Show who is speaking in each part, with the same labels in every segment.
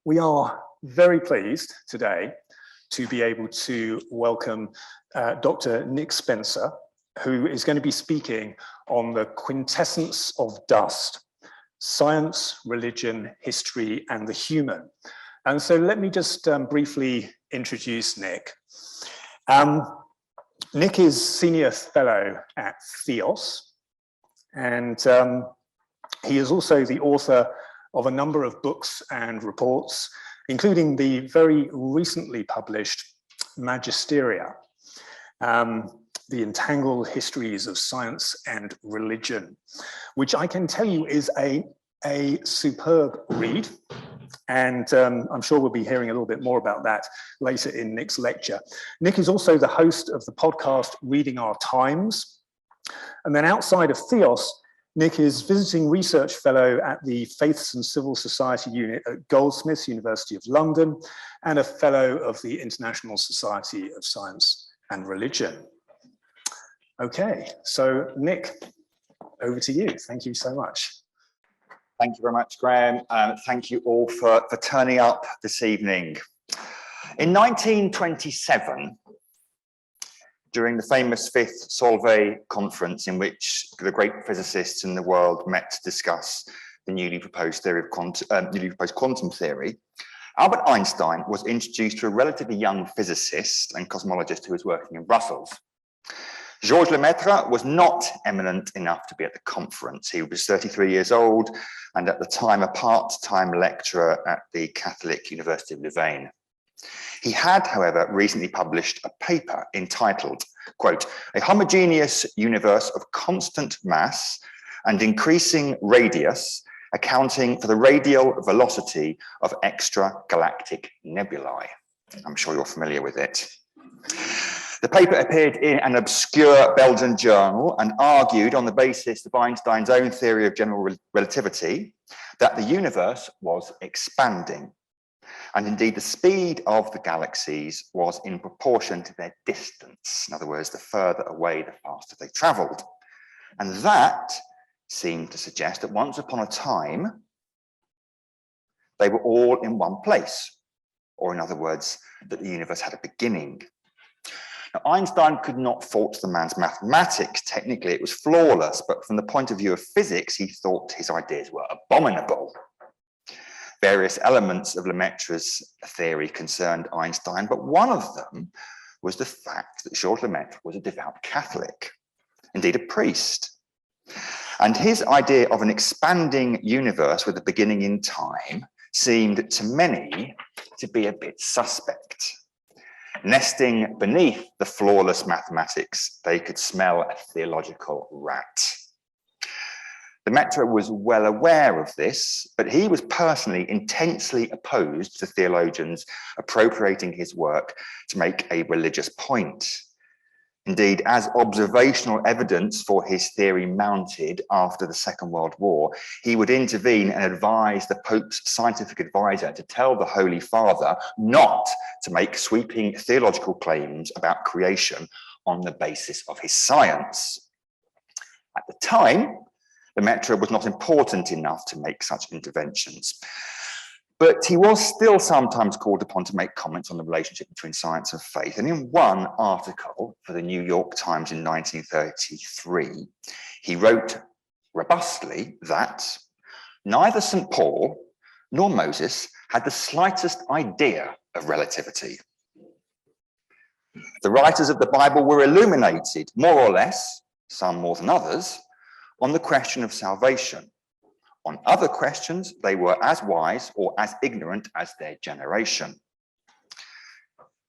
Speaker 1: We are very pleased today to be able to welcome Dr. Nick Spencer, who is going to be speaking on the quintessence of dust, science, religion, history, and the human. And so let me just briefly introduce Nick. Nick is Senior Fellow at Theos, and he is also the author of a number of books and reports, including the very recently published Magisteria, the entangled histories of science and religion, which I can tell you is a superb read. And I'm sure we'll be hearing a little bit more about that later in Nick's lecture. Nick is also the host of the podcast Reading Our Times. And then outside of Theos, Nick is visiting research fellow at the Faiths and Civil Society unit at Goldsmiths, University of London, and a fellow of the International Society of Science and Religion. Okay, so Nick, over to you. Thank you so much.
Speaker 2: Thank you very much, Graham. Thank you all for turning up this evening. In 1927, during the famous Fifth Solvay conference, in which the great physicists in the world met to discuss the newly proposed quantum theory, Albert Einstein was introduced to a relatively young physicist and cosmologist who was working in Brussels. Georges Lemaitre was not eminent enough to be at the conference. He was 33 years old and at the time a part-time lecturer at the Catholic University of Louvain. He had, however, recently published a paper entitled, quote, "A homogeneous universe of constant mass and increasing radius, accounting for the radial velocity of extragalactic nebulae." I'm sure you're familiar with it. The paper appeared in an obscure Belgian journal and argued on the basis of Einstein's own theory of general relativity that the universe was expanding. And indeed, the speed of the galaxies was in proportion to their distance. In other words, the further away, the faster they traveled. And that seemed to suggest that once upon a time, they were all in one place. Or in other words, that the universe had a beginning. Now, Einstein could not fault the man's mathematics. Technically, it was flawless, but from the point of view of physics, he thought his ideas were abominable. Various elements of Lemaitre's theory concerned Einstein, but one of them was the fact that Georges Lemaitre was a devout Catholic, indeed a priest. And his idea of an expanding universe with a beginning in time seemed to many to be a bit suspect. Nesting beneath the flawless mathematics, they could smell a theological rat. Lemaitre was well aware of this, but he was personally intensely opposed to theologians appropriating his work to make a religious point. Indeed, as observational evidence for his theory mounted after the Second World War, he would intervene and advise the Pope's scientific advisor to tell the Holy Father not to make sweeping theological claims about creation on the basis of his science. At the time, Lemaitre was not important enough to make such interventions, but he was still sometimes called upon to make comments on the relationship between science and faith. And in one article for the New York Times in 1933, he wrote robustly that neither St. Paul nor Moses had the slightest idea of relativity. The writers of the Bible were illuminated, more or less, some more than others, on the question of salvation. On other questions, they were as wise or as ignorant as their generation.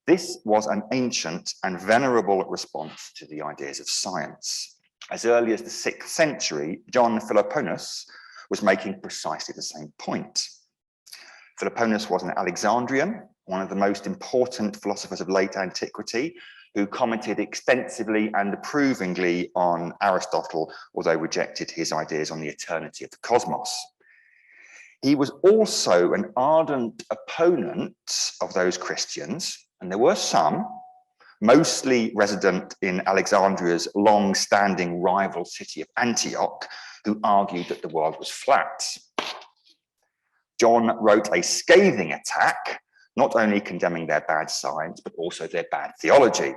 Speaker 2: This was an ancient and venerable response to the ideas of science. As early as the 6th century, John Philoponus was making precisely the same point. Philoponus was an Alexandrian, one of the most important philosophers of late antiquity, who commented extensively and approvingly on Aristotle, although rejected his ideas on the eternity of the cosmos. He was also an ardent opponent of those Christians, and there were some, mostly resident in Alexandria's long-standing rival city of Antioch, who argued that the world was flat. John wrote a scathing attack, not only condemning their bad science, but also their bad theology.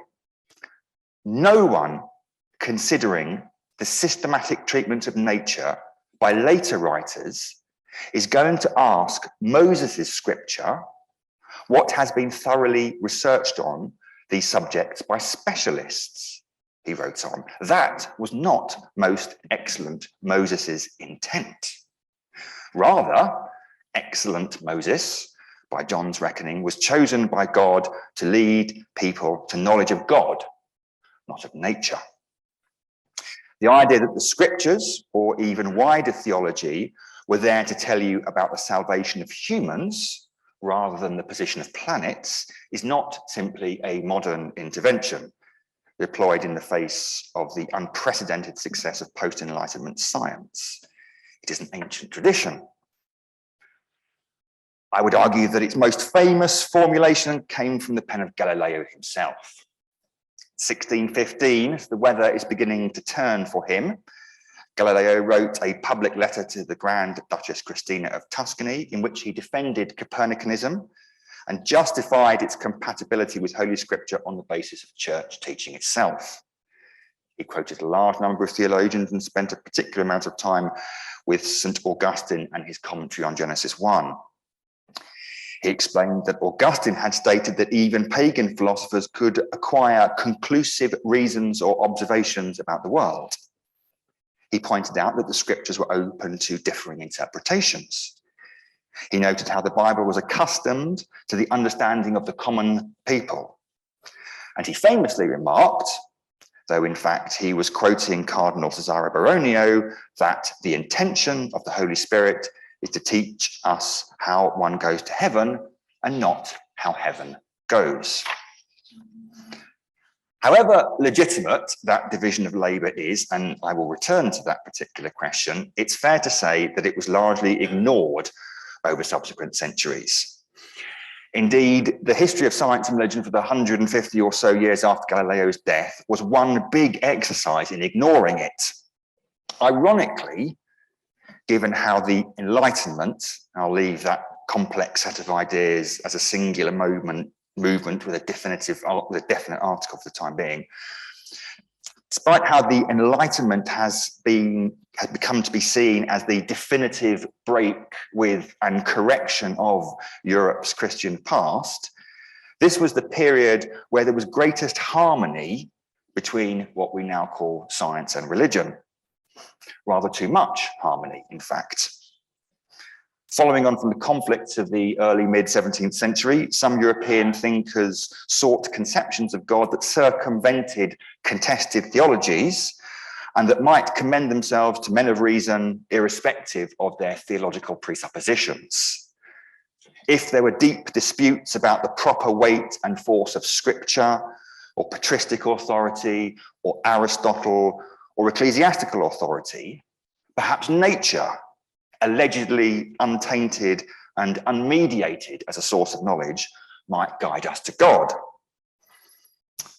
Speaker 2: No one considering the systematic treatment of nature by later writers is going to ask Moses' scripture what has been thoroughly researched on these subjects by specialists, he wrote on. That was not most excellent Moses' intent. Rather, excellent Moses, by John's reckoning, was chosen by God to lead people to knowledge of God, not of nature. The idea that the scriptures, or even wider theology, were there to tell you about the salvation of humans rather than the position of planets is not simply a modern intervention deployed in the face of the unprecedented success of post-Enlightenment science. It is an ancient tradition. I would argue that its most famous formulation came from the pen of Galileo himself. 1615, as the weather is beginning to turn for him, Galileo wrote a public letter to the Grand Duchess Christina of Tuscany in which he defended Copernicanism and justified its compatibility with Holy Scripture on the basis of church teaching itself. He quoted a large number of theologians and spent a particular amount of time with St. Augustine and his commentary on Genesis 1. He explained that Augustine had stated that even pagan philosophers could acquire conclusive reasons or observations about the world. He pointed out that the scriptures were open to differing interpretations. He noted how the Bible was accustomed to the understanding of the common people. And he famously remarked, though in fact he was quoting Cardinal Cesare Baronio, that the intention of the Holy Spirit is to teach us how one goes to heaven and not how heaven goes. However legitimate that division of labour is, and I will return to that particular question, it's fair to say that it was largely ignored over subsequent centuries. Indeed, the history of science and religion for the 150 or so years after Galileo's death was one big exercise in ignoring it. Ironically, given how the Enlightenment, I'll leave that complex set of ideas as a singular movement with a definite article for the time being. Despite how the Enlightenment has become to be seen as the definitive break with and correction of Europe's Christian past, this was the period where there was greatest harmony between what we now call science and religion. Rather too much harmony, in fact. Following on from the conflicts of the early mid-17th century, some European thinkers sought conceptions of God that circumvented contested theologies and that might commend themselves to men of reason irrespective of their theological presuppositions. If there were deep disputes about the proper weight and force of scripture, or patristic authority, or Aristotle, or ecclesiastical authority, perhaps nature, allegedly untainted and unmediated as a source of knowledge, might guide us to God.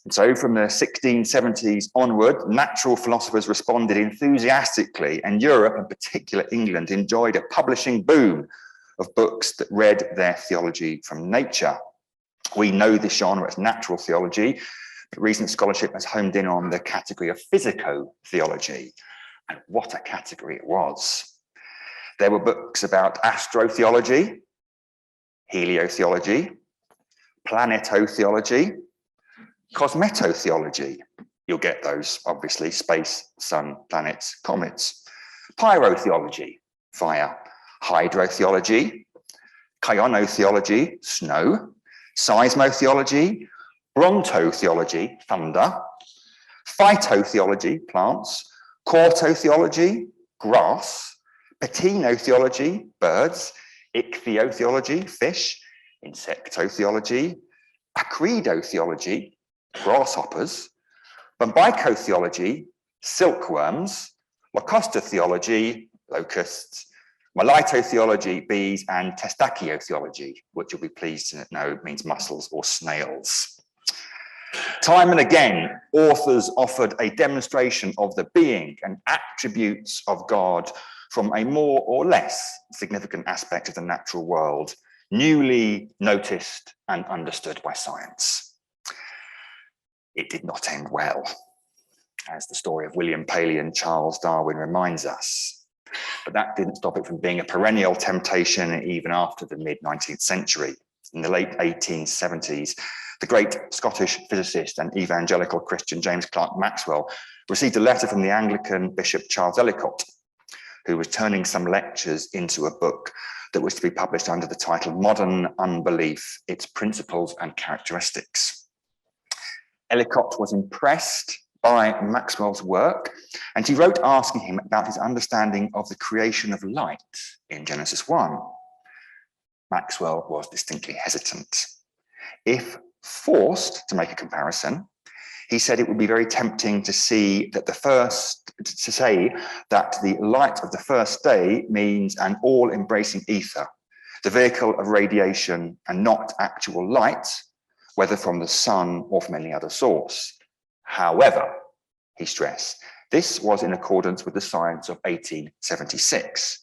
Speaker 2: And so from the 1670s onward, natural philosophers responded enthusiastically, and Europe, in particular England, enjoyed a publishing boom of books that read their theology from nature. We know this genre as natural theology, but recent scholarship has homed in on the category of physico-theology, and what a category it was. There were books about astrotheology, heliotheology, planetotheology, cosmetotheology. You'll get those, obviously, space, sun, planets, comets. Pyrotheology, fire. Hydrotheology, kionotheology, snow. Seismotheology, brontotheology, thunder. Phytotheology, plants. Quartotheology, grass. Patinotheology, birds. Ichthyotheology, fish. Insectotheology. Acredotheology, grasshoppers. Bombycotheology, silkworms. Locustotheology, locusts. Melitotheology, bees, and testachiotheology, which you'll be pleased to know means mussels or snails. Time and again, authors offered a demonstration of the being and attributes of God from a more or less significant aspect of the natural world, newly noticed and understood by science. It did not end well, as the story of William Paley and Charles Darwin reminds us. But that didn't stop it from being a perennial temptation even after the mid-19th century. In the late 1870s, the great Scottish physicist and evangelical Christian James Clerk Maxwell received a letter from the Anglican Bishop Charles Ellicott, who was turning some lectures into a book that was to be published under the title Modern Unbelief, Its Principles and Characteristics. Ellicott was impressed by Maxwell's work, and he wrote asking him about his understanding of the creation of light in Genesis 1. Maxwell was distinctly hesitant. If forced to make a comparison, he said it would be very tempting to say that the light of the first day means an all-embracing ether, the vehicle of radiation and not actual light, whether from the sun or from any other source. However, he stressed, this was in accordance with the science of 1876,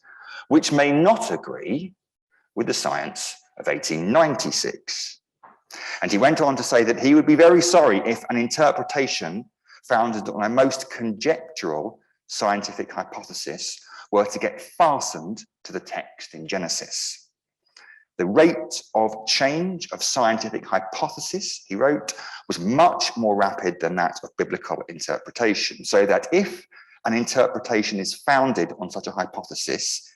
Speaker 2: which may not agree with the science of 1896. And he went on to say that he would be very sorry if an interpretation founded on a most conjectural scientific hypothesis were to get fastened to the text in Genesis. The rate of change of scientific hypothesis, he wrote, was much more rapid than that of biblical interpretation, so that if an interpretation is founded on such a hypothesis,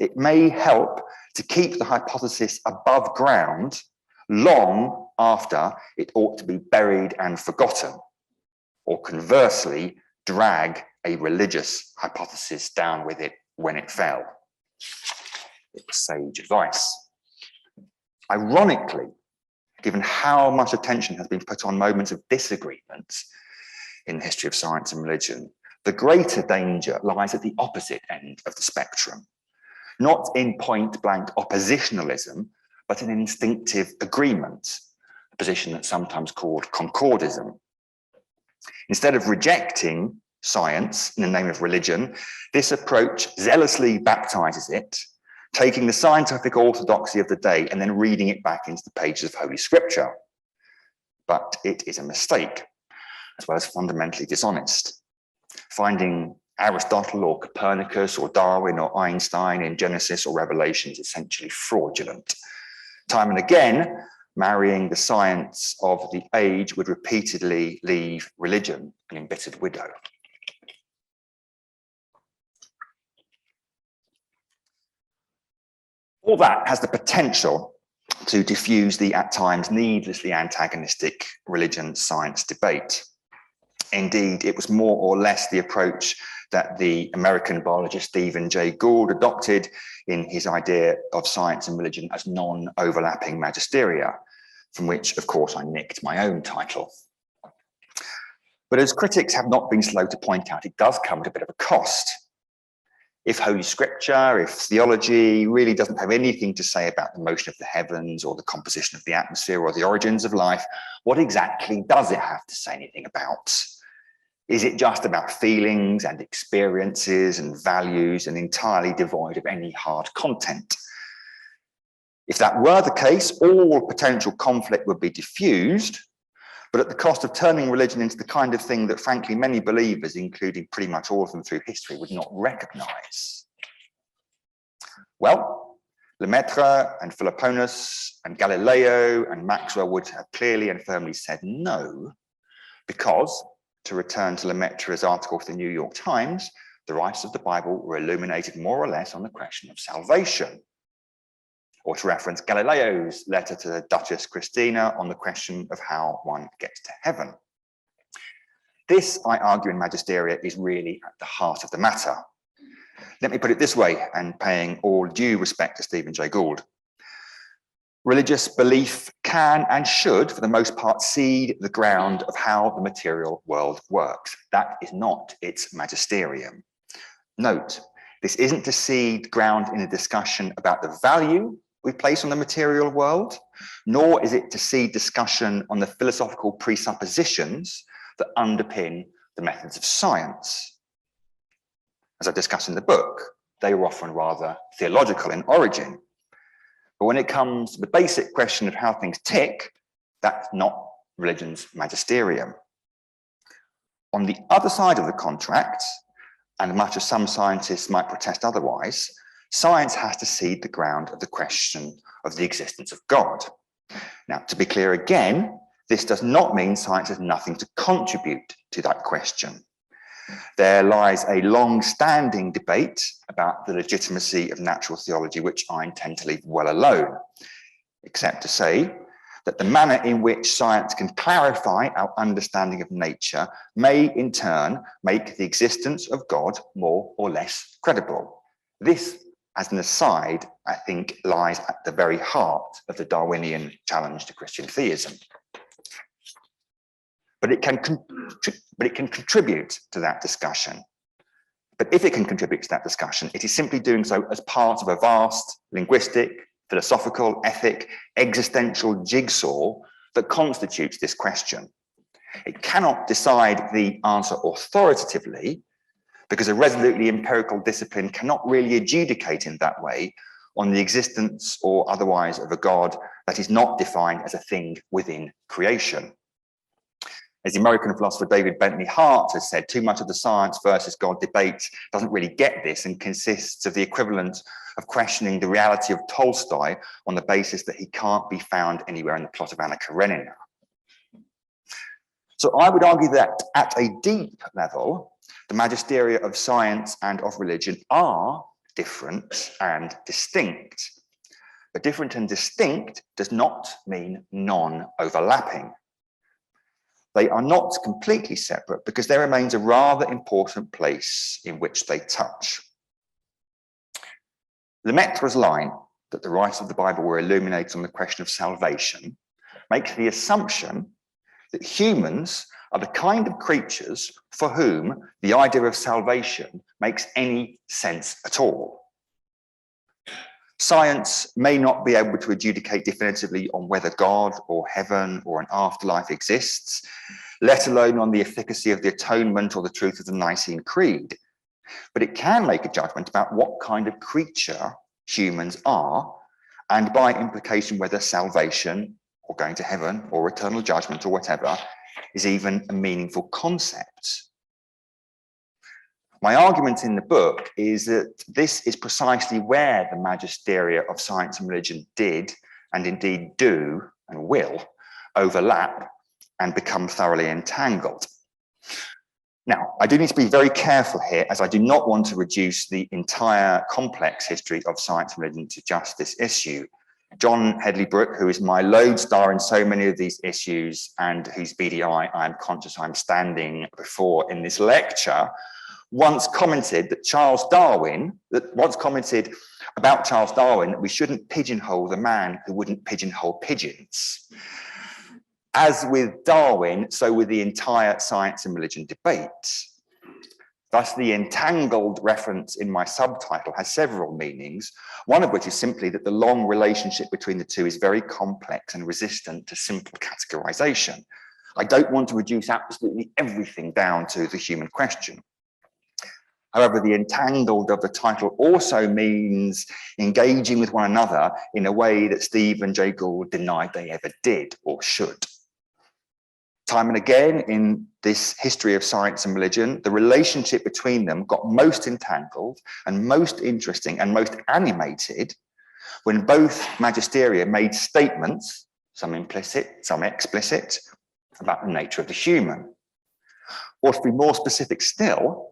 Speaker 2: it may help to keep the hypothesis above ground long after it ought to be buried and forgotten, or conversely, drag a religious hypothesis down with it when it fell. It was sage advice. Ironically, given how much attention has been put on moments of disagreement in the history of science and religion, the greater danger lies at the opposite end of the spectrum, not in point-blank oppositionalism, but in instinctive agreement, a position that's sometimes called concordism. Instead of rejecting science in the name of religion, this approach zealously baptizes it, taking the scientific orthodoxy of the day and then reading it back into the pages of Holy Scripture. But it is a mistake, as well as fundamentally dishonest. Finding Aristotle or Copernicus or Darwin or Einstein in Genesis or Revelation is essentially fraudulent. Time and again, marrying the science of the age would repeatedly leave religion an embittered widow. All that has the potential to diffuse the at times needlessly antagonistic religion-science debate. Indeed, it was more or less the approach that the American biologist Stephen Jay Gould adopted in his idea of science and religion as non-overlapping magisteria, from which, of course, I nicked my own title. But as critics have not been slow to point out, it does come at a bit of a cost. If Holy Scripture, if theology really doesn't have anything to say about the motion of the heavens or the composition of the atmosphere or the origins of life, what exactly does it have to say anything about? Is it just about feelings and experiences and values and entirely devoid of any hard content? If that were the case, all potential conflict would be diffused, but at the cost of turning religion into the kind of thing that, frankly, many believers, including pretty much all of them through history, would not recognize. Well, Lemaitre and Philoponus and Galileo and Maxwell would have clearly and firmly said no, because, to return to Lemaitre's article for the New York Times, the writers of the Bible were illuminated more or less on the question of salvation. Or to reference Galileo's letter to the Duchess Christina on the question of how one gets to heaven. This, I argue in Magisteria, is really at the heart of the matter. Let me put it this way, and paying all due respect to Stephen Jay Gould. Religious belief can and should, for the most part, seed the ground of how the material world works. That is not its magisterium. Note, this isn't to seed ground in a discussion about the value we place on the material world, nor is it to see discussion on the philosophical presuppositions that underpin the methods of science. As I discuss in the book, they are often rather theological in origin. But when it comes to the basic question of how things tick, that's not religion's magisterium. On the other side of the contract, and much as some scientists might protest otherwise, science has to cede the ground of the question of the existence of God. Now, to be clear again, this does not mean science has nothing to contribute to that question. There lies a long-standing debate about the legitimacy of natural theology, which I intend to leave well alone, except to say that the manner in which science can clarify our understanding of nature may in turn make the existence of God more or less credible. This, as an aside, I think lies at the very heart of the Darwinian challenge to Christian theism. But it can contribute to that discussion. But if it can contribute to that discussion, it is simply doing so as part of a vast linguistic, philosophical, ethic, existential jigsaw that constitutes this question. It cannot decide the answer authoritatively because a resolutely empirical discipline cannot really adjudicate in that way on the existence or otherwise of a God that is not defined as a thing within creation. As the American philosopher David Bentley Hart has said, too much of the science versus God debate doesn't really get this and consists of the equivalent of questioning the reality of Tolstoy on the basis that he can't be found anywhere in the plot of Anna Karenina. So I would argue that at a deep level, the magisteria of science and of religion are different and distinct. But different and distinct does not mean non-overlapping. They are not completely separate because there remains a rather important place in which they touch. Lemaitre's line that the writers of the Bible were illuminated on the question of salvation makes the assumption that humans are the kind of creatures for whom the idea of salvation makes any sense at all. Science may not be able to adjudicate definitively on whether God or heaven or an afterlife exists, let alone on the efficacy of the atonement or the truth of the Nicene Creed. But it can make a judgment about what kind of creature humans are, and by implication whether salvation or going to heaven or eternal judgment or whatever is even a meaningful concept. My argument in the book is that this is precisely where the magisteria of science and religion did, and indeed do and will, overlap and become thoroughly entangled. Now, I do need to be very careful here, as I do not want to reduce the entire complex history of science and religion to just this issue. John Hedley-Brooke, who is my lodestar in so many of these issues and whose BDI I am conscious I'm standing before in this lecture, once commented about Charles Darwin that we shouldn't pigeonhole the man who wouldn't pigeonhole pigeons. As with Darwin, so with the entire science and religion debate. Thus, the entangled reference in my subtitle has several meanings, one of which is simply that the long relationship between the two is very complex and resistant to simple categorization. I don't want to reduce absolutely everything down to the human question. However, the entangled of the title also means engaging with one another in a way that Stephen Jay Gould denied they ever did or should. Time and again in this history of science and religion, the relationship between them got most entangled and most interesting and most animated when both magisteria made statements, some implicit, some explicit, about the nature of the human. Or to be more specific still,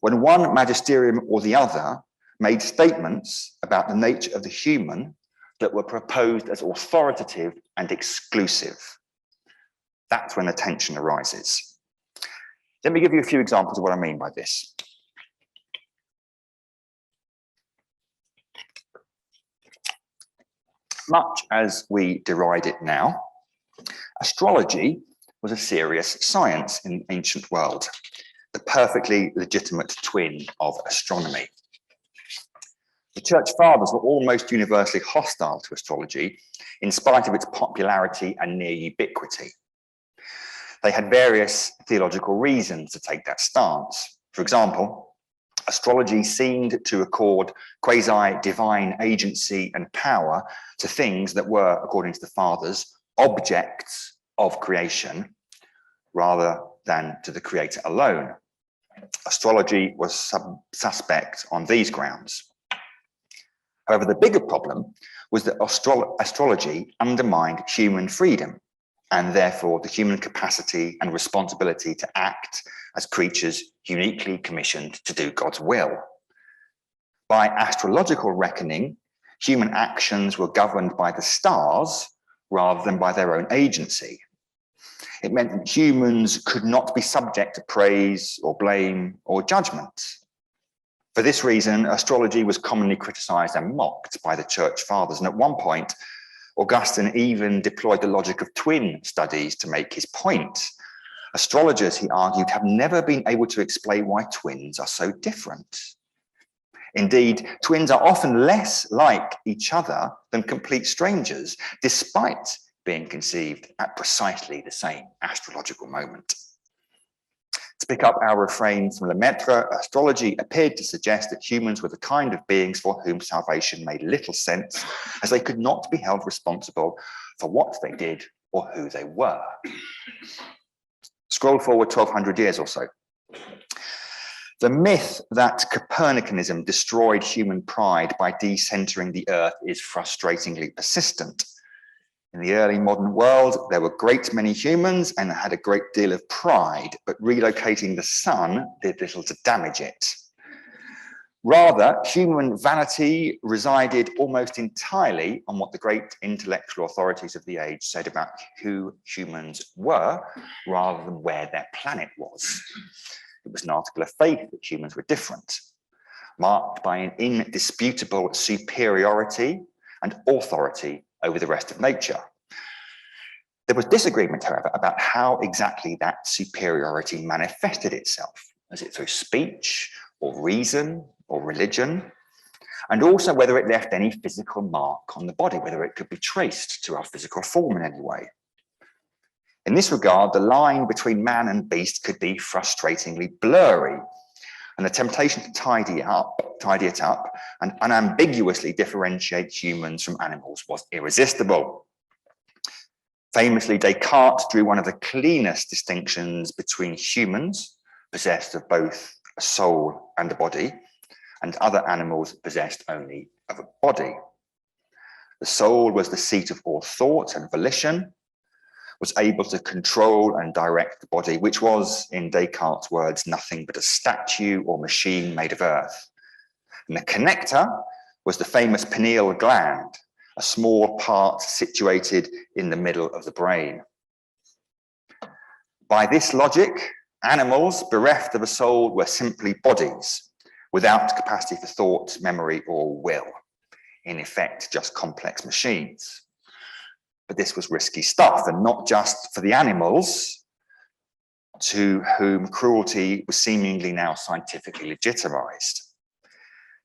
Speaker 2: when one magisterium or the other made statements about the nature of the human that were proposed as authoritative and exclusive. That's when the tension arises. Let me give you a few examples of what I mean by this. Much as we deride it now, astrology was a serious science in the ancient world, the perfectly legitimate twin of astronomy. The church fathers were almost universally hostile to astrology, in spite of its popularity and near ubiquity. They had various theological reasons to take that stance. For example, astrology seemed to accord quasi-divine agency and power to things that were, according to the fathers, objects of creation, rather than to the creator alone. Astrology was suspect on these grounds. However, the bigger problem was that astrology undermined human freedom and therefore the human capacity and responsibility to act as creatures uniquely commissioned to do God's will. By astrological reckoning, human actions were governed by the stars rather than by their own agency. It meant that humans could not be subject to praise or blame or judgment. For this reason, astrology was commonly criticized and mocked by the church fathers. And at one point, Augustine even deployed the logic of twin studies to make his point. Astrologers, he argued, have never been able to explain why twins are so different. Indeed, twins are often less like each other than complete strangers, despite being conceived at precisely the same astrological moment. To pick up our refrain from Lemaitre, astrology appeared to suggest that humans were the kind of beings for whom salvation made little sense, as they could not be held responsible for what they did or who they were. Scroll forward 1200 years or so. The myth that Copernicanism destroyed human pride by decentering the earth is frustratingly persistent. In the early modern world, there were a great many humans and had a great deal of pride, but relocating the sun did little to damage it. Rather, human vanity resided almost entirely on what the great intellectual authorities of the age said about who humans were, rather than where their planet was. It was an article of faith that humans were different, marked by an indisputable superiority and authority over the rest of nature. There was disagreement, however, about how exactly that superiority manifested itself. Was it through speech or reason or religion? And also whether it left any physical mark on the body, whether it could be traced to our physical form in any way. In this regard, the line between man and beast could be frustratingly blurry, and the temptation to tidy it up and unambiguously differentiate humans from animals was irresistible. Famously, Descartes drew one of the cleanest distinctions between humans, possessed of both a soul and a body, and other animals possessed only of a body. The soul was the seat of all thought and volition, was able to control and direct the body, which was, in Descartes' words, nothing but a statue or machine made of earth. And the connector was the famous pineal gland, a small part situated in the middle of the brain. By this logic, animals bereft of a soul were simply bodies, without capacity for thought, memory, or will. In effect, just complex machines. But this was risky stuff, and not just for the animals, to whom cruelty was seemingly now scientifically legitimized.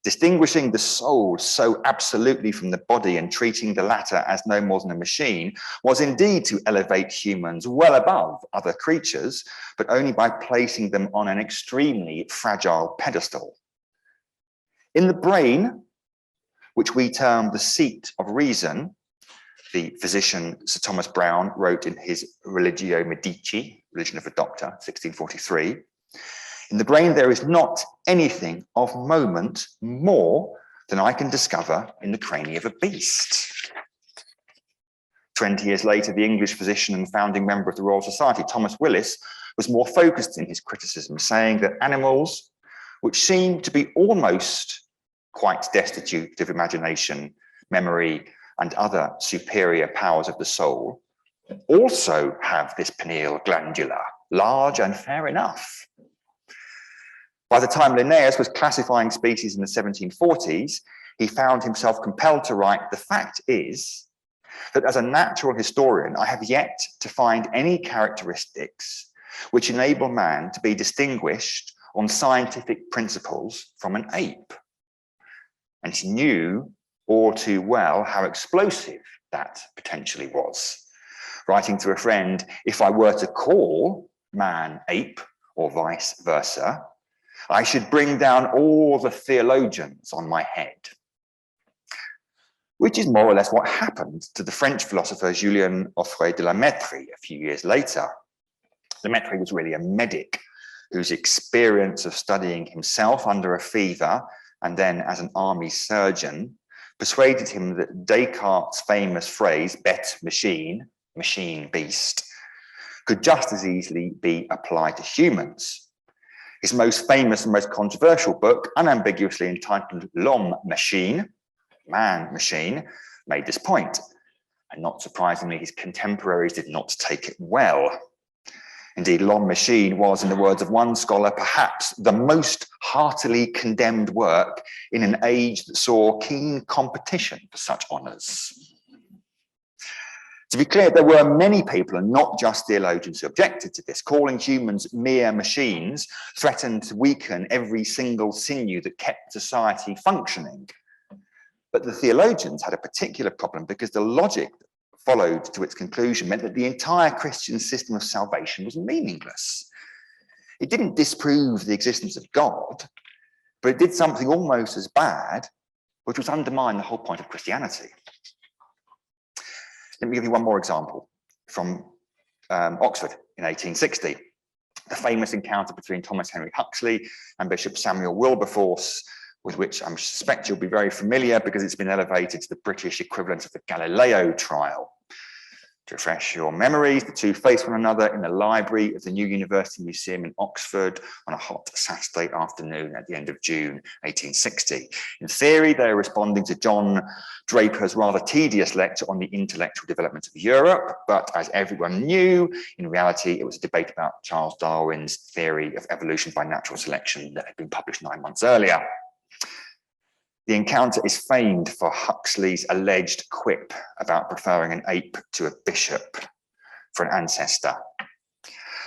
Speaker 2: Distinguishing the soul so absolutely from the body and treating the latter as no more than a machine was indeed to elevate humans well above other creatures, but only by placing them on an extremely fragile pedestal. In the brain, which we term the seat of reason, the physician Sir Thomas Browne wrote in his Religio Medici, Religion of a Doctor, 1643, in the brain there is not anything of moment more than I can discover in the cranium of a beast. 20 years later, the English physician and founding member of the Royal Society, Thomas Willis, was more focused in his criticism, saying that animals, which seem to be almost quite destitute of imagination, memory, and other superior powers of the soul, also have this pineal glandula, large and fair enough. By the time Linnaeus was classifying species in the 1740s, he found himself compelled to write, "The fact is that as a natural historian, I have yet to find any characteristics which enable man to be distinguished on scientific principles from an ape." and he knew all too well how explosive that potentially was. Writing to a friend, if I were to call man ape or vice versa, I should bring down all the theologians on my head. Which is more or less what happened to the French philosopher Julien Offray de la Mettrie a few years later. La Mettrie was really a medic whose experience of studying himself under a fever and then as an army surgeon persuaded him that Descartes' famous phrase, bête machine, machine beast, could just as easily be applied to humans. His most famous and most controversial book, unambiguously entitled L'Homme Machine, Man Machine, made this point. And not surprisingly, his contemporaries did not take it well. Indeed, L'Homme Machine was, in the words of one scholar, perhaps the most heartily condemned work in an age that saw keen competition for such honours. To be clear, there were many people, and not just theologians, who objected to this. Calling humans mere machines threatened to weaken every single sinew that kept society functioning. But the theologians had a particular problem because the logic that followed to its conclusion meant that the entire Christian system of salvation was meaningless. It didn't disprove the existence of God, but it did something almost as bad, which was undermine the whole point of Christianity. Let me give you one more example from Oxford in 1860. The famous encounter between Thomas Henry Huxley and Bishop Samuel Wilberforce, with which I suspect you'll be very familiar because it's been elevated to the British equivalent of the Galileo trial. To refresh your memories, the two faced one another in the library of the New University Museum in Oxford on a hot Saturday afternoon at the end of June 1860. In theory, they were responding to John Draper's rather tedious lecture on the intellectual development of Europe, but as everyone knew, in reality, it was a debate about Charles Darwin's theory of evolution by natural selection that had been published 9 months earlier. The encounter is famed for Huxley's alleged quip about preferring an ape to a bishop for an ancestor.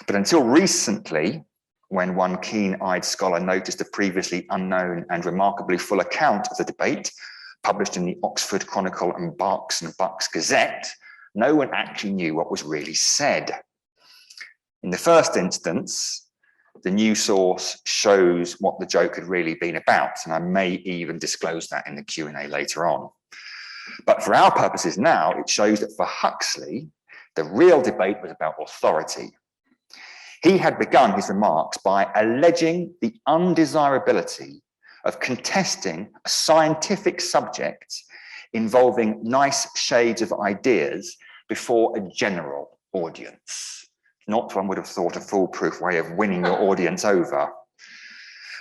Speaker 2: But until recently, when one keen-eyed scholar noticed a previously unknown and remarkably full account of the debate, published in the Oxford Chronicle and Berks and Bucks Gazette, no one actually knew what was really said. In the first instance, the new source shows what the joke had really been about, and I may even disclose that in the Q&A later on. But for our purposes now, it shows that for Huxley, the real debate was about authority. He had begun his remarks by alleging the undesirability of contesting a scientific subject involving nice shades of ideas before a general audience. Not, one would have thought, a foolproof way of winning your audience over.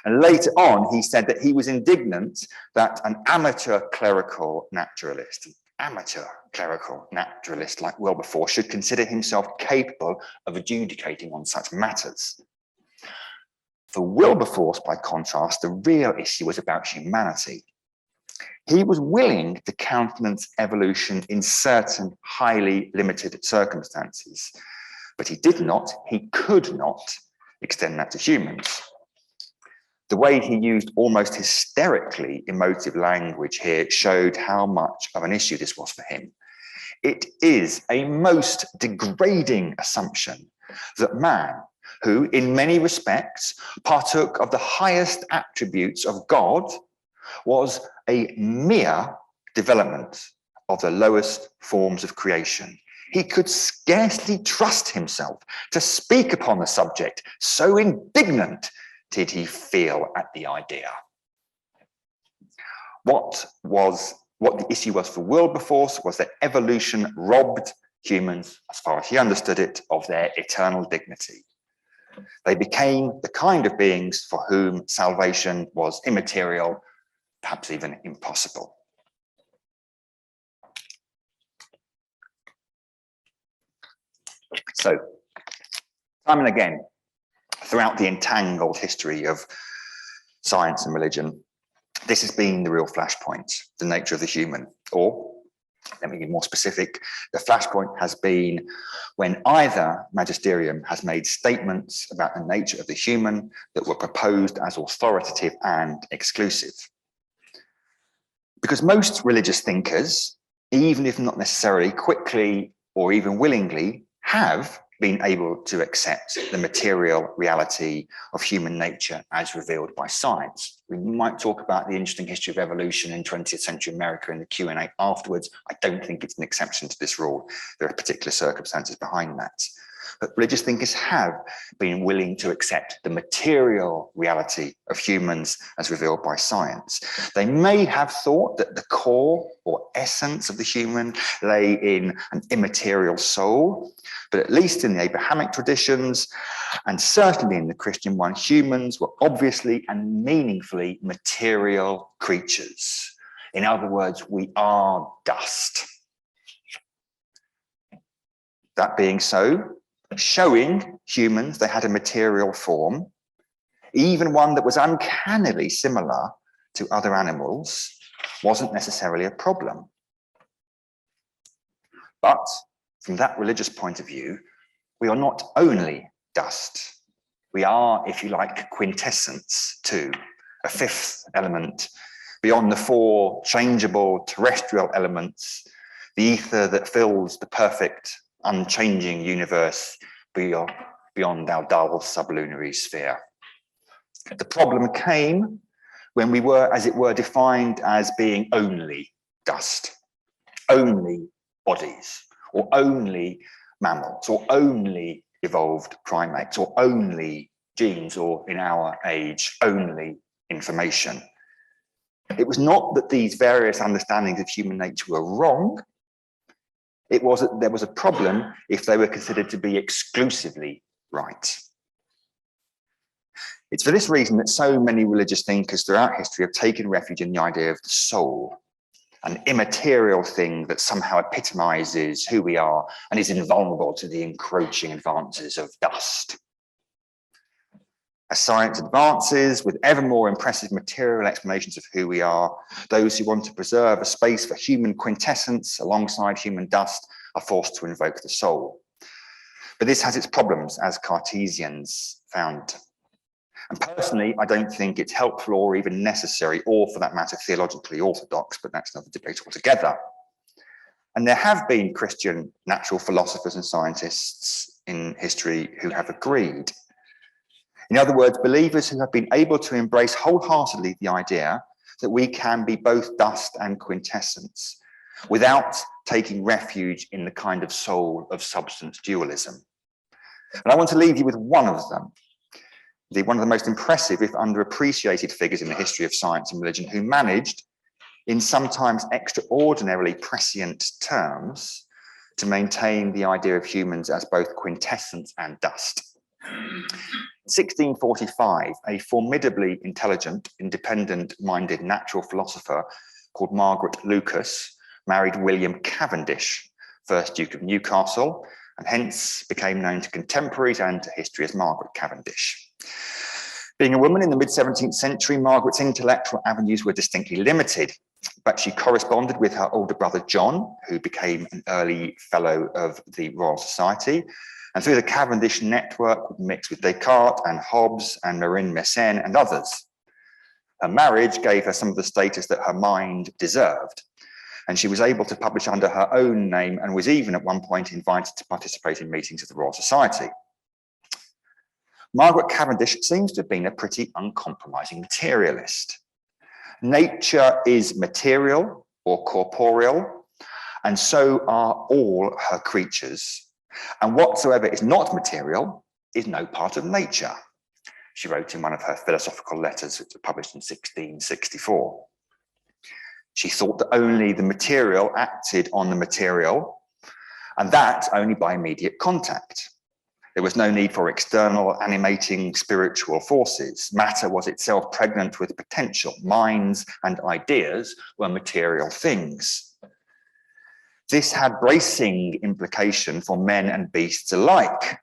Speaker 2: And later on, he said that he was indignant that an amateur clerical naturalist like Wilberforce should consider himself capable of adjudicating on such matters. For Wilberforce, by contrast, the real issue was about humanity. He was willing to countenance evolution in certain highly limited circumstances, but he could not extend that to humans. The way he used almost hysterically emotive language here showed how much of an issue this was for him. It is a most degrading assumption that man, who in many respects partook of the highest attributes of God, was a mere development of the lowest forms of creation. He could scarcely trust himself to speak upon the subject, so indignant did he feel at the idea. What the issue was for Wilberforce was that evolution robbed humans, as far as he understood it, of their eternal dignity. They became the kind of beings for whom salvation was immaterial, perhaps even impossible. So, time and again, throughout the entangled history of science and religion, this has been the real flashpoint, the nature of the human. Or, let me be more specific, the flashpoint has been when either magisterium has made statements about the nature of the human that were proposed as authoritative and exclusive. Because most religious thinkers, even if not necessarily quickly or even willingly, have been able to accept the material reality of human nature as revealed by science. We might talk about the interesting history of evolution in 20th century America in the Q&A afterwards. I don't think it's an exception to this rule. There are particular circumstances behind that. But religious thinkers have been willing to accept the material reality of humans as revealed by science. They may have thought that the core or essence of the human lay in an immaterial soul, but at least in the Abrahamic traditions, and certainly in the Christian one, humans were obviously and meaningfully material creatures. In other words, we are dust. That being so, showing humans they had a material form, even one that was uncannily similar to other animals, wasn't necessarily a problem. But from that religious point of view, we are not only dust. We are, if you like, quintessence too, a fifth element beyond the four changeable terrestrial elements, the ether that fills the perfect unchanging universe beyond our dull sublunary sphere. The problem came when we were, as it were, defined as being only dust, only bodies, or only mammals, or only evolved primates, or only genes, or in our age, only information. It was not that these various understandings of human nature were wrong. It was that there was a problem if they were considered to be exclusively right. It's for this reason that so many religious thinkers throughout history have taken refuge in the idea of the soul, an immaterial thing that somehow epitomizes who we are and is invulnerable to the encroaching advances of dust. As science advances with ever more impressive material explanations of who we are, those who want to preserve a space for human quintessence alongside human dust are forced to invoke the soul. But this has its problems, as Cartesians found. And personally, I don't think it's helpful or even necessary, or for that matter, theologically orthodox, but that's another debate altogether. And there have been Christian natural philosophers and scientists in history who have agreed. In other words, believers who have been able to embrace wholeheartedly the idea that we can be both dust and quintessence without taking refuge in the kind of soul of substance dualism. And I want to leave you with one of them, one of the most impressive, if underappreciated figures in the history of science and religion, who managed, in sometimes extraordinarily prescient terms, to maintain the idea of humans as both quintessence and dust. In 1645, a formidably intelligent, independent-minded natural philosopher called Margaret Lucas married William Cavendish, first Duke of Newcastle, and hence became known to contemporaries and to history as Margaret Cavendish. Being a woman in the mid-17th century, Margaret's intellectual avenues were distinctly limited, but she corresponded with her older brother John, who became an early fellow of the Royal Society, and through the Cavendish network mixed with Descartes and Hobbes and Marin Mersenne and others. Her marriage gave her some of the status that her mind deserved, and she was able to publish under her own name and was even at one point invited to participate in meetings of the Royal Society. Margaret Cavendish seems to have been a pretty uncompromising materialist. Nature is material or corporeal, and so are all her creatures. And whatsoever is not material is no part of nature, she wrote in one of her philosophical letters, which was published in 1664. She thought that only the material acted on the material, and that only by immediate contact. There was no need for external animating spiritual forces. Matter was itself pregnant with potential. Minds and ideas were material things. This had bracing implication for men and beasts alike.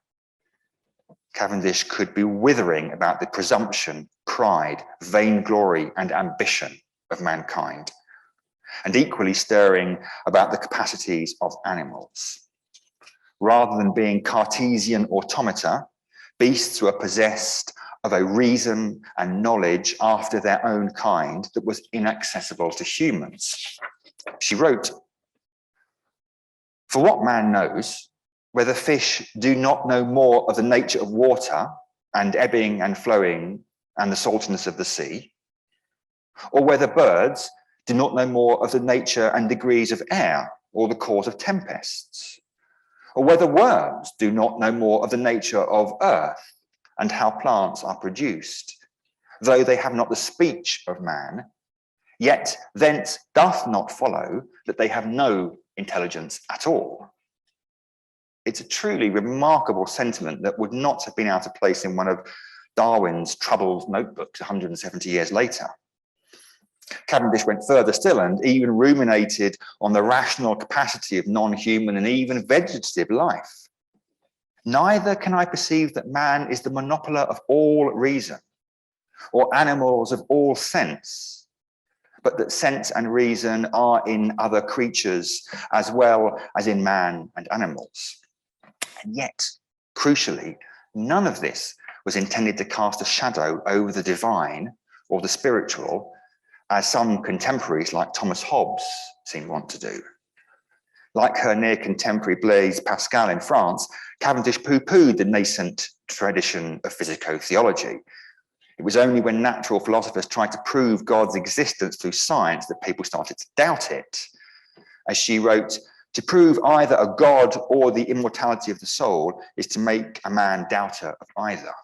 Speaker 2: Cavendish could be withering about the presumption, pride, vainglory, and ambition of mankind, and equally stirring about the capacities of animals. Rather than being Cartesian automata, beasts were possessed of a reason and knowledge after their own kind that was inaccessible to humans. She wrote, "For what man knows, whether fish do not know more of the nature of water and ebbing and flowing and the saltness of the sea, or whether birds do not know more of the nature and degrees of air or the cause of tempests, or whether worms do not know more of the nature of earth and how plants are produced, though they have not the speech of man, yet thence doth not follow that they have no intelligence at all." It's a truly remarkable sentiment that would not have been out of place in one of Darwin's troubled notebooks 170 years later. Cavendish went further still and even ruminated on the rational capacity of non-human and even vegetative life. "Neither can I perceive that man is the monopoler of all reason, or animals of all sense, but that sense and reason are in other creatures as well as in man and animals." And yet, crucially, none of this was intended to cast a shadow over the divine or the spiritual, as some contemporaries like Thomas Hobbes seem to want to do. Like her near contemporary Blaise Pascal in France, Cavendish pooh-poohed the nascent tradition of physico-theology. It was only when natural philosophers tried to prove God's existence through science that people started to doubt it. As she wrote, "To prove either a God or the immortality of the soul is to make a man doubter of either."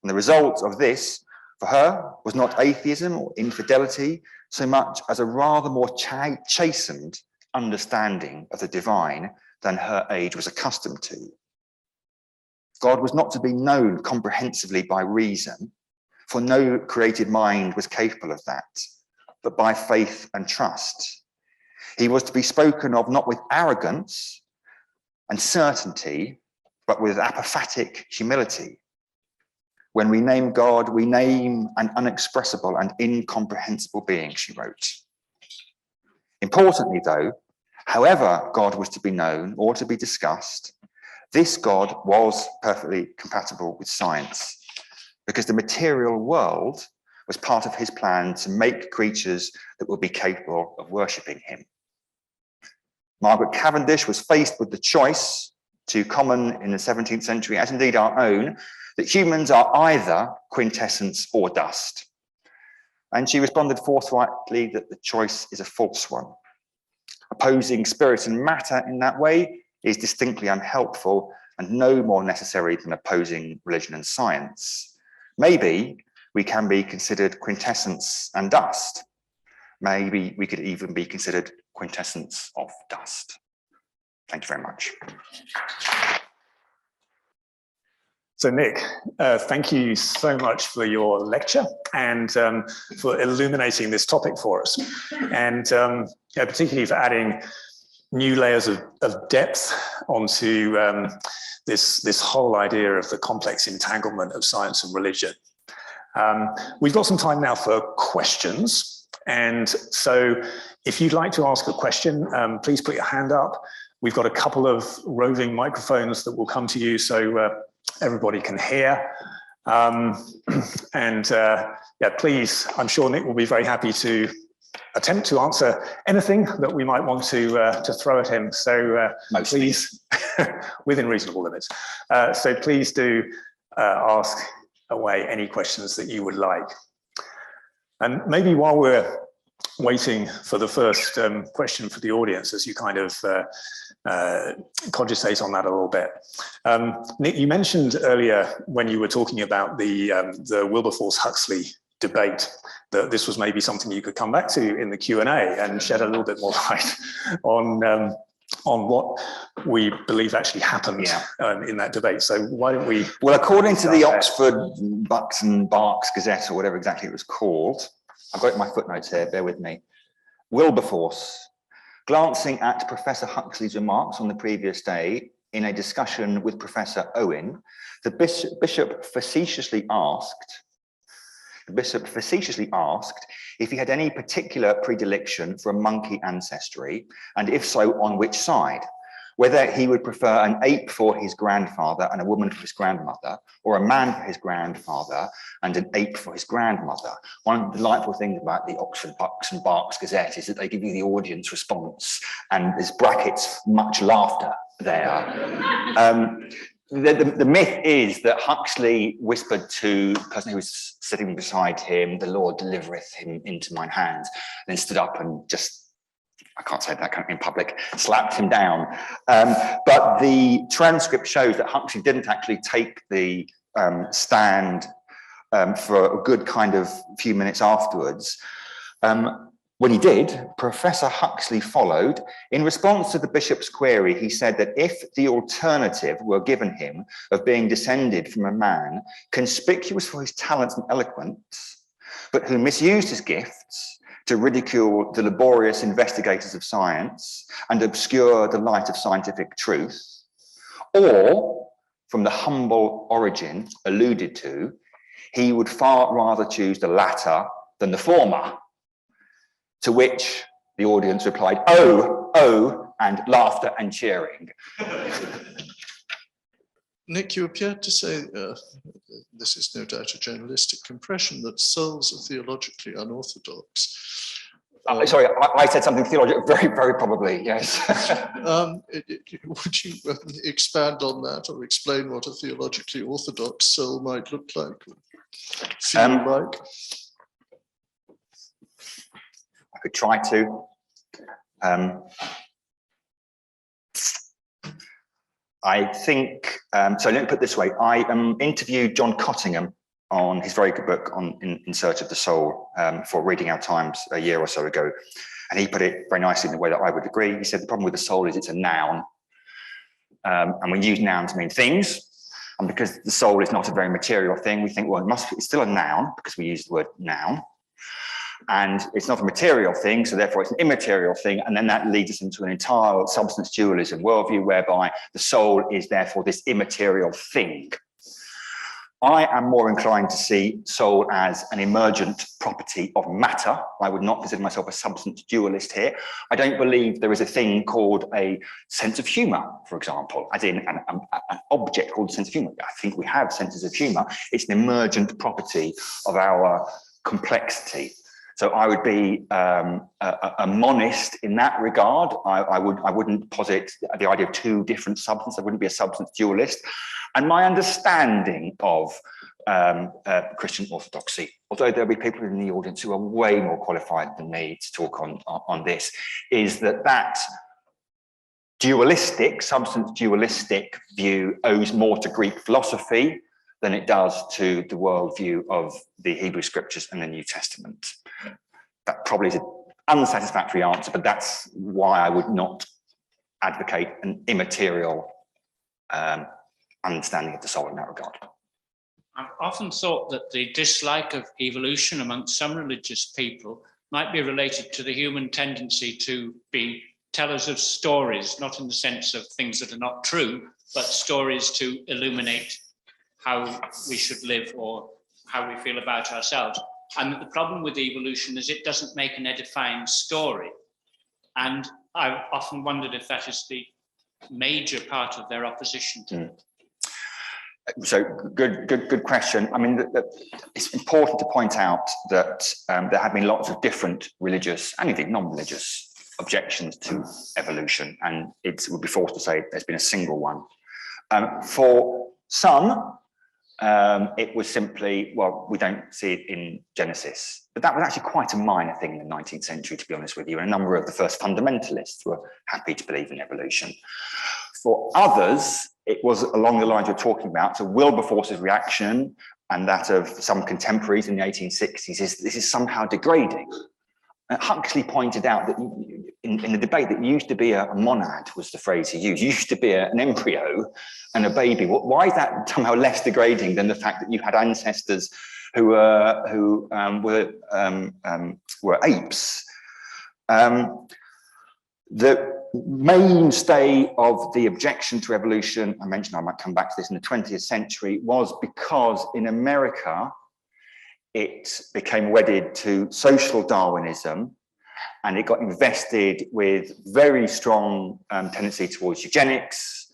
Speaker 2: And the result of this, for her, was not atheism or infidelity so much as a rather more chastened understanding of the divine than her age was accustomed to. God was not to be known comprehensively by reason, for no created mind was capable of that, but by faith and trust. He was to be spoken of not with arrogance and certainty, but with apophatic humility. When we name God, we name an unexpressible and incomprehensible being, she wrote. Importantly, though, however God was to be known or to be discussed, this God was perfectly compatible with science, because the material world was part of his plan to make creatures that would be capable of worshipping him. Margaret Cavendish was faced with the choice, too common in the 17th century, as indeed our own, that humans are either quintessence or dust. And she responded forthrightly that the choice is a false one. Opposing spirit and matter in that way is distinctly unhelpful and no more necessary than opposing religion and science. Maybe we can be considered quintessence and dust. Maybe we could even be considered quintessence of dust. Thank you very much.
Speaker 1: So Nick, thank you so much for your lecture and for illuminating this topic for us, and particularly for adding new layers of depth onto this whole idea of the complex entanglement of science and religion. We've got some time now for questions, and so if you'd like to ask a question, please put your hand up. We've got a couple of roving microphones that will come to you, so everybody can hear. Please, I'm sure Nick will be very happy to attempt to answer anything that we might want to throw at him. So please, within reasonable limits. So please do ask away any questions that you would like. And maybe while we're waiting for the first question for the audience, as you kind of cogitate on that a little bit. Nick, you mentioned earlier when you were talking about the Wilberforce-Huxley debate that this was maybe something you could come back to in the Q&A and shed a little bit more light on what we believe actually happened in that debate. So why don't we... Well,
Speaker 2: according to the Oxford Bucks and Berks Gazette, or whatever exactly it was called, I've got it in my footnotes here, bear with me. Wilberforce, glancing at Professor Huxley's remarks on the previous day in a discussion with Professor Owen, the bishop facetiously asked if he had any particular predilection for a monkey ancestry, and if so, on which side. whether he would prefer an ape for his grandfather and a woman for his grandmother, or a man for his grandfather and an ape for his grandmother. One of the delightful things about the Oxford Bucks and Berks Gazette is that they give you the audience response, and there's brackets, much laughter there. The myth is that Huxley whispered to the person who was sitting beside him, "The Lord delivereth him into mine hands," and then stood up and just, I can't say that kind of in public, slapped him down. But the transcript shows that Huxley didn't actually take the stand for a good kind of few minutes afterwards. When he did, Professor Huxley followed. In response to the bishop's query, he said that if the alternative were given him of being descended from a man conspicuous for his talents and eloquence, but who misused his gifts to ridicule the laborious investigators of science and obscure the light of scientific truth, or from the humble origin alluded to, he would far rather choose the latter than the former. To which the audience replied, "Oh, oh," and laughter and cheering.
Speaker 3: Nick, you appeared to say, this is no doubt a journalistic compression, that souls are theologically unorthodox.
Speaker 2: Sorry, I said something theological, very, very probably, yes.
Speaker 3: Would you expand on that or explain what a theologically orthodox soul might look like, or feel like?
Speaker 2: I could try to. I think, so let me put it this way. I interviewed John Cottingham on his very good book on In Search of the Soul for Reading Our Times a year or so ago. And he put it very nicely in the way that I would agree. He said the problem with the soul is it's a noun. And we use noun to mean things. And because the soul is not a very material thing, we think, well, it's still a noun because we use the word noun. And it's not a material thing, so therefore it's an immaterial thing. And then that leads us into an entire substance dualism worldview whereby the soul is therefore this immaterial thing. I am more inclined to see soul as an emergent property of matter. I would not consider myself a substance dualist here. I don't believe there is a thing called a sense of humor, for example, as in an object called a sense of humor. I think we have senses of humor. It's an emergent property of our complexity. So I would be a monist in that regard. I wouldn't posit the idea of two different substances. I wouldn't be a substance dualist. And my understanding of Christian orthodoxy, although there'll be people in the audience who are way more qualified than me to talk on this, is that dualistic, substance dualistic view owes more to Greek philosophy than it does to the worldview of the Hebrew scriptures and the New Testament. That probably is an unsatisfactory answer, but that's why I would not advocate an immaterial understanding of the soul in that regard.
Speaker 4: I've often thought that the dislike of evolution amongst some religious people might be related to the human tendency to be tellers of stories, not in the sense of things that are not true, but stories to illuminate how we should live or how we feel about ourselves. And the problem with evolution is it doesn't make an edifying story. And I've often wondered if that is the major part of their opposition to it.
Speaker 2: So good question. I mean, it's important to point out that there have been lots of different religious and indeed non-religious objections to evolution, and it would be false to say there's been a single one. For some, it was simply, well, we don't see it in Genesis. But that was actually quite a minor thing in the 19th century, to be honest with you. And a number of the first fundamentalists were happy to believe in evolution. For others, it was along the lines you're talking about, so Wilberforce's reaction and that of some contemporaries in the 1860s is this is somehow degrading. Huxley pointed out that in the debate that used to be a monad was the phrase he used, used to be an embryo and a baby. Why is that somehow less degrading than the fact that you had ancestors who were apes? The mainstay of the objection to evolution, I mentioned I might come back to this in the 20th century, was because in America, it became wedded to social Darwinism and it got invested with very strong tendency towards eugenics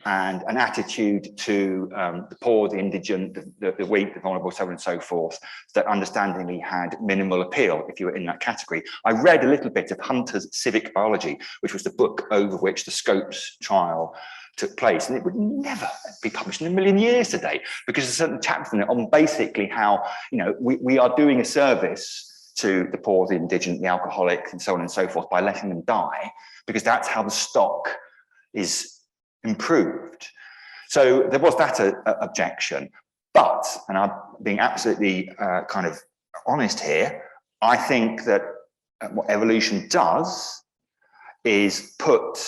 Speaker 2: and an attitude to the poor, the indigent, the weak, the vulnerable, so on and so forth, that understandingly had minimal appeal if you were in that category. I read a little bit of Hunter's Civic Biology, which was the book over which the Scopes trial took place, and it would never be published in a million years today, because there's certain chapters in it on basically how, you know, we are doing a service to the poor, the indigent, the alcoholic, and so on and so forth by letting them die, because that's how the stock is improved. So there was that objection, but, and I'm being absolutely kind of honest here, I think that what evolution does is put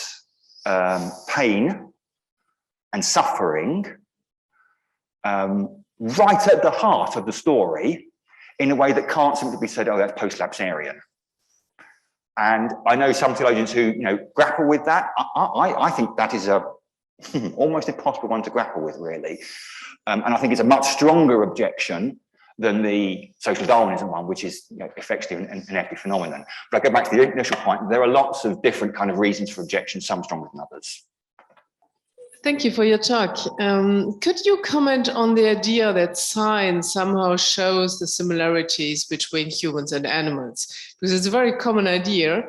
Speaker 2: pain and suffering right at the heart of the story in a way that can't simply be said, oh, that's post-lapsarian. And I know some theologians who, you know, grapple with that. I think that is a almost impossible one to grapple with, really. And I think it's a much stronger objection than the social Darwinism one, which is, you know, effectively an epiphenomenon. But I go back to the initial point, there are lots of different kind of reasons for objection, some stronger than others.
Speaker 5: Thank you for your talk. Could you comment on the idea that science somehow shows the similarities between humans and animals? Because it's a very common idea,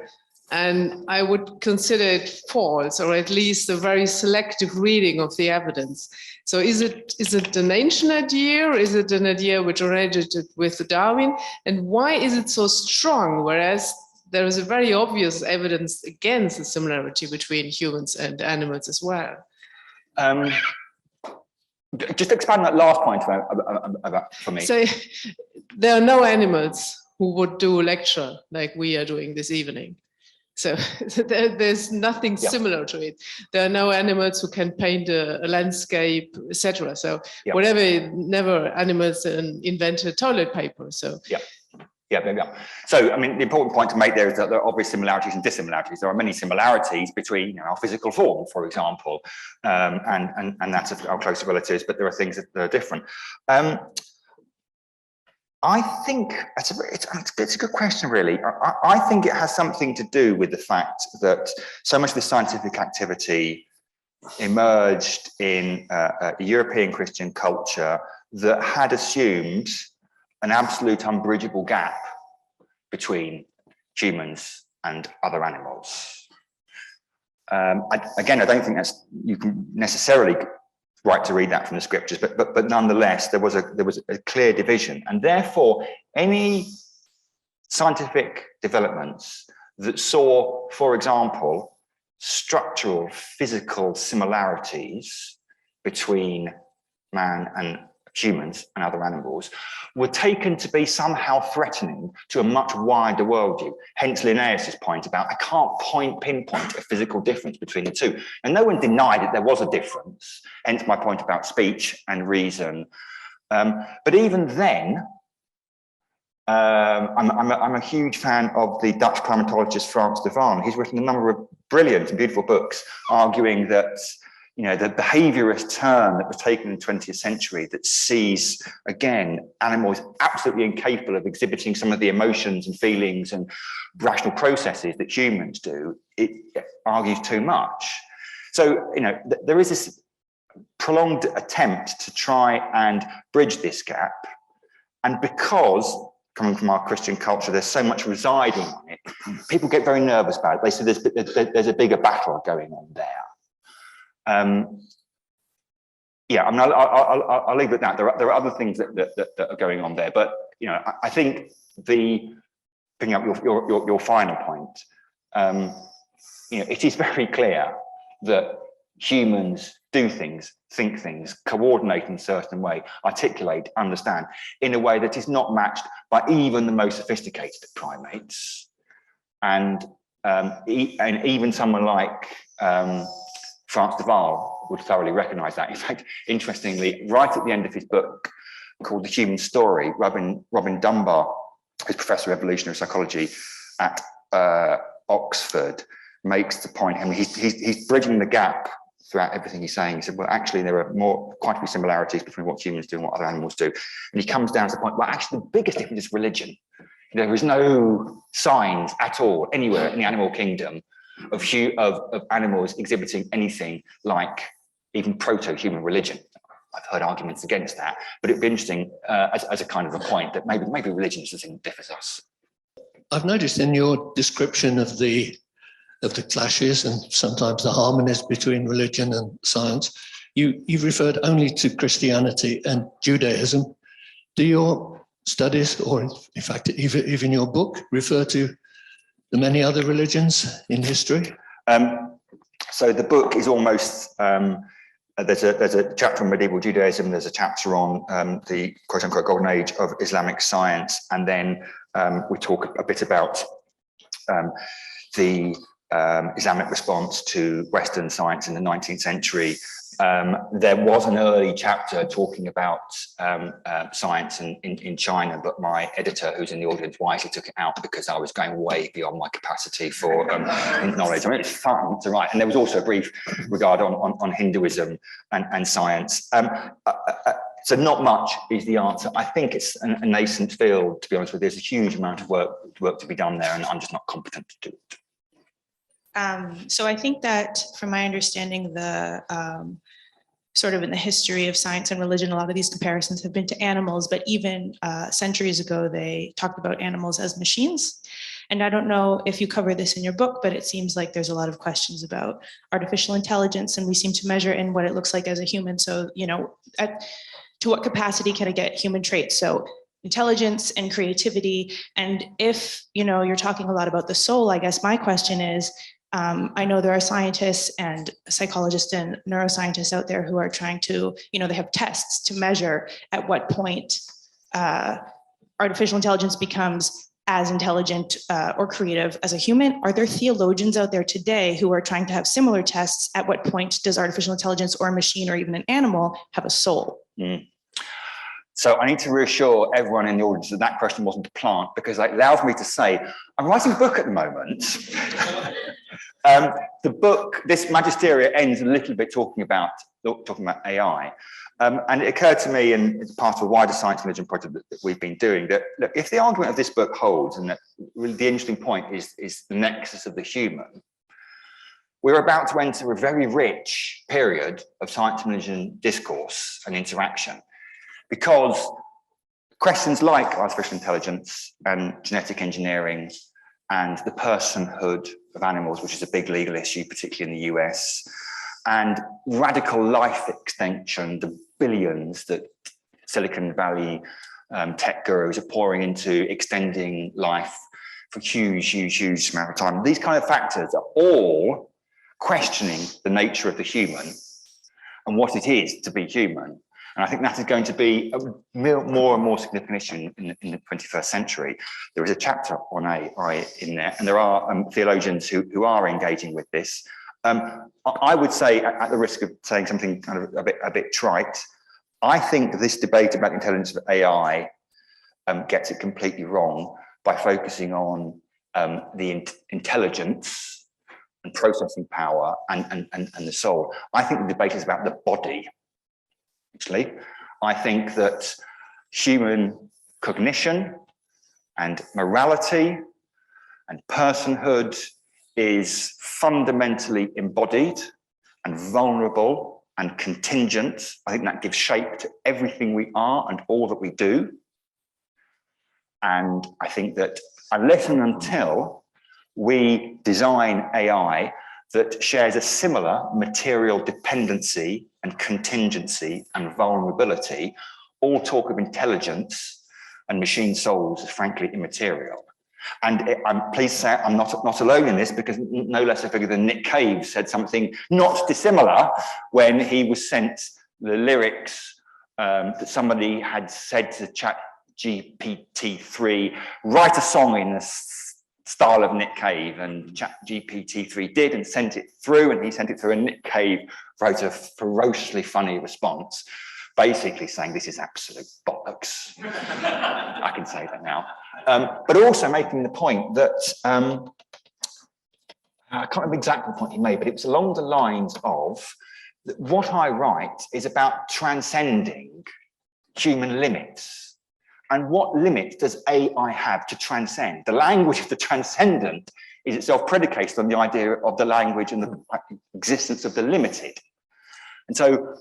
Speaker 5: and I would consider it false, or at least a very selective reading of the evidence. So is it an ancient idea, or is it an idea which originated with Darwin? And why is it so strong, whereas there is a very obvious evidence against the similarity between humans and animals as well?
Speaker 2: Just expand that last point about for me.
Speaker 5: So there are no animals who would do a lecture like we are doing this evening. So there's nothing similar to it. There are no animals who can paint a landscape, etc. So whatever, never animals invented toilet paper. So
Speaker 2: Yeah. So, I mean, the important point to make there is that there are obvious similarities and dissimilarities. There are many similarities between, you know, our physical form, for example, and that's our closer relatives, but there are things that are different. I think it's a good question, really. I think it has something to do with the fact that so much of the scientific activity emerged in a European Christian culture that had assumed an absolute unbridgeable gap between humans and other animals. Again, I don't think that's, you can necessarily right to read that from the scriptures, but nonetheless, there was a clear division, and therefore any scientific developments that saw, for example, structural physical similarities between man and humans and other animals were taken to be somehow threatening to a much wider worldview. Hence Linnaeus's point about I can't pinpoint a physical difference between the two. And no one denied that there was a difference. Hence my point about speech and reason. But even then, I'm a huge fan of the Dutch climatologist Frans de Waal. He's written a number of brilliant and beautiful books arguing that, you know, the behaviorist turn that was taken in the 20th century that sees, again, animals absolutely incapable of exhibiting some of the emotions and feelings and rational processes that humans do, it argues too much. So, you know, there is this prolonged attempt to try and bridge this gap. And because, coming from our Christian culture, there's so much residing on it, people get very nervous about it. They say there's a bigger battle going on there. Yeah, I mean, I'll leave it at that. There are other things that are going on there, but you know, I think picking up your final point, you know, it is very clear that humans do things, think things, coordinate in a certain way, articulate, understand in a way that is not matched by even the most sophisticated primates, and even someone like Frans de Waal would thoroughly recognise that. In fact, interestingly, right at the end of his book called The Human Story, Robin Dunbar, who's Professor of Evolutionary Psychology at Oxford, makes the point, I mean, he's bridging the gap throughout everything he's saying. He said, well, actually, there are quite a few similarities between what humans do and what other animals do. And he comes down to the point, well, actually, the biggest difference is religion. There is no signs at all anywhere in the animal kingdom of animals exhibiting anything like even proto-human religion. I've heard arguments against that, but it'd be interesting as a kind of a point that maybe religion is the thing that differs us.
Speaker 3: I've noticed in your description of the clashes and sometimes the harmonies between religion and science, you've referred only to Christianity and Judaism. Do your studies, or in fact, even your book, refer to the many other religions in history?
Speaker 2: So the book is almost, there's a chapter on medieval Judaism, there's a chapter on the quote-unquote golden age of Islamic science, and then we talk a bit about the Islamic response to Western science in the 19th century. There was an early chapter talking about science in China, but my editor, who's in the audience, wisely took it out because I was going way beyond my capacity for knowledge. I mean, it's fun to write. And there was also a brief regard on Hinduism and science. So not much is the answer. I think it's a nascent field, to be honest with you. There's a huge amount of work to be done there, and I'm just not competent to do it.
Speaker 6: So I think that from my understanding, sort of in the history of science and religion, a lot of these comparisons have been to animals, but even centuries ago, they talked about animals as machines. And I don't know if you cover this in your book, but it seems like there's a lot of questions about artificial intelligence, and we seem to measure in what it looks like as a human. So, you know, to what capacity can it get human traits? So intelligence and creativity. And if, you know, you're talking a lot about the soul, I guess my question is, I know there are scientists and psychologists and neuroscientists out there who are trying to, you know, they have tests to measure at what point artificial intelligence becomes as intelligent or creative as a human. Are there theologians out there today who are trying to have similar tests? At what point does artificial intelligence or a machine or even an animal have a soul?
Speaker 2: So I need to reassure everyone in the audience that that question wasn't a plant, because it allows me to say, I'm writing a book at the moment. The book, this Magisteria, ends a little bit talking about AI. And it occurred to me, and it's part of a wider science and religion project that we've been doing, that look, if the argument of this book holds, and that really the interesting point is the nexus of the human, we're about to enter a very rich period of science and religion discourse and interaction, because questions like artificial intelligence and genetic engineering and the personhood of animals, which is a big legal issue, particularly in the US, and radical life extension, the billions that Silicon Valley tech gurus are pouring into extending life for huge amount of time. These kind of factors are all questioning the nature of the human and what it is to be human. And I think that is going to be a more and more significant issue in the 21st century. There is a chapter on AI in there, and there are theologians who are engaging with this. I would say, at the risk of saying something kind of a bit trite, I think this debate about the intelligence of AI gets it completely wrong by focusing on the intelligence and processing power and the soul. I think the debate is about the body. Actually, I think that human cognition and morality and personhood is fundamentally embodied and vulnerable and contingent. I think that gives shape to everything we are and all that we do. And I think that unless and until we design AI that shares a similar material dependency and contingency and vulnerability, all talk of intelligence and machine souls is frankly immaterial. And I'm pleased to say I'm not alone in this, because no less a figure than Nick Cave said something not dissimilar when he was sent the lyrics that somebody had said to ChatGPT-3, write a song in the style of Nick Cave, and ChatGPT-3 did and sent it through, and he sent it through, and Nick Cave wrote a ferociously funny response, basically saying this is absolute bollocks. I can say that now. But also making the point that, I can't remember exactly the point he made, but it was along the lines of that what I write is about transcending human limits And what limits does AI have to transcend? The language of the transcendent is itself predicated on the idea of the language and the existence of the limited. And so,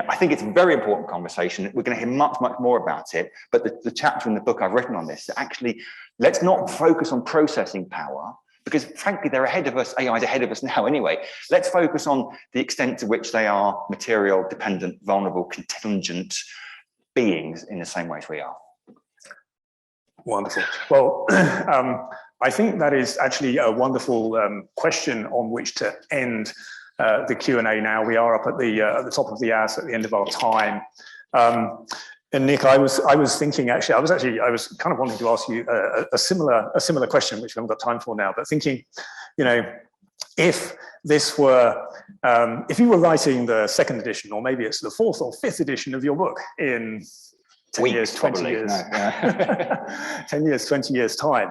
Speaker 2: I think it's a very important conversation. We're going to hear much, much more about it. But the chapter in the book I've written on this, actually, let's not focus on processing power, because frankly, they're ahead of us. AI is ahead of us now anyway. Let's focus on the extent to which they are material, dependent, vulnerable, contingent beings in the same way as we are.
Speaker 1: Wonderful. Well, I think that is actually a wonderful question on which to end the Q&A now. We are up at the top of the hour, so at the end of our time. And Nick, I was thinking actually, I was kind of wanting to ask you a similar question, which we haven't got time for now, but thinking, if this were, if you were writing the second edition, or maybe it's the fourth or fifth edition of your book in 10 years, 20 years, no, yeah. 10 years, 20 years time.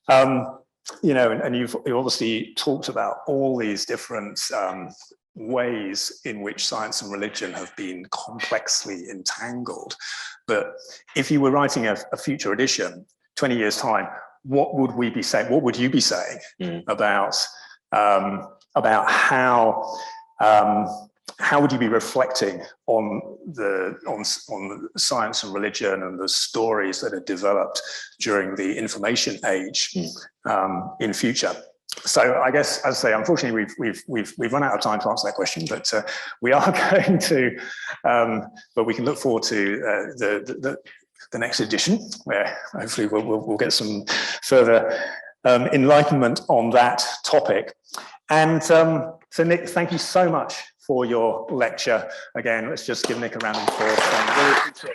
Speaker 1: And you've obviously talked about all these different ways in which science and religion have been complexly entangled. But if you were writing a future edition, 20 years time, what would we be saying? What would you be saying about how would you be reflecting on the science and religion and the stories that are developed during the information age in future? So I guess, as I say, unfortunately, we've run out of time to answer that question, but we are going to, but we can look forward to the next edition, where hopefully we'll get some further enlightenment on that topic. And so Nick, thank you so much for your lecture. Again, let's just give Nick a round of applause.